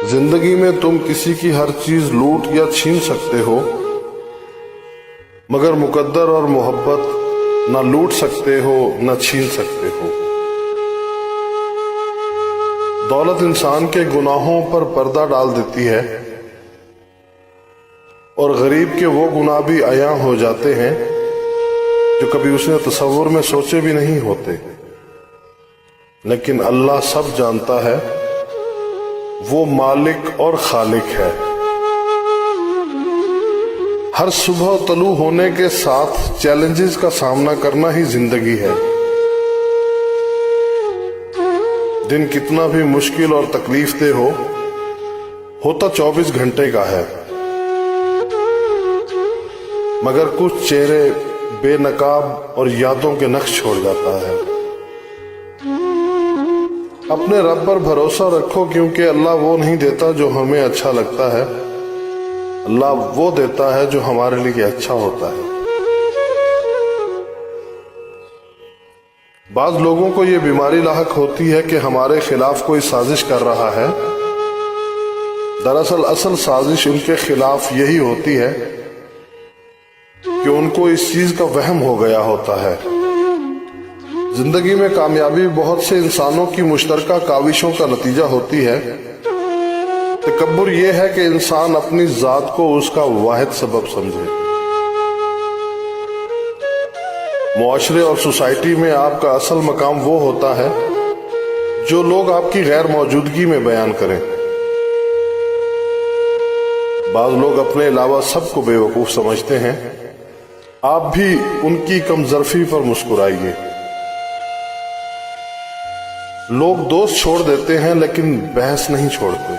जिंदगी में तुम किसी की हर चीज लूट या छीन सकते हो, मगर मुकद्दर और मोहब्बत न लूट सकते हो न छीन सकते हो। दौलत इंसान के गुनाहों पर पर्दा डाल देती है और गरीब के वो गुनाह भी अयां हो जाते हैं जो कभी उसने तसव्वुर में सोचे भी नहीं होते। लेकिन अल्लाह सब जानता है, वो मालिक और खालिक है। हर सुबह तलू होने के साथ चैलेंजेस का सामना करना ही जिंदगी है। दिन कितना भी मुश्किल और तकलीफ दे होता 24 घंटे का है, मगर कुछ चेहरे बेनकाब और यादों के नक्श छोड़ जाता है। अपने रब पर भरोसा रखो, क्योंकि अल्लाह वो नहीं देता जो हमें अच्छा लगता है, अल्लाह वो देता है जो हमारे लिए अच्छा होता है। बाज लोगों को ये बीमारी लाहक होती है कि हमारे खिलाफ कोई साजिश कर रहा है। दरअसल असल साजिश उनके खिलाफ यही होती है कि उनको इस चीज का वहम हो गया होता है। जिंदगी में कामयाबी बहुत से इंसानों की मुश्तरका काविशों का नतीजा होती है। तकब्बुर यह है कि इंसान अपनी जात को उसका वाहिद सबब समझे। मुआशरे और सोसाइटी में आपका असल मकाम वो होता है जो लोग आपकी गैर मौजूदगी में बयान करें। बाज लोग अपने अलावा सबको बेवकूफ समझते हैं। आप भी उनकी कमजरफी पर मुस्कुराइए। लोग दोस्त छोड़ देते हैं लेकिन बहस नहीं छोड़ते।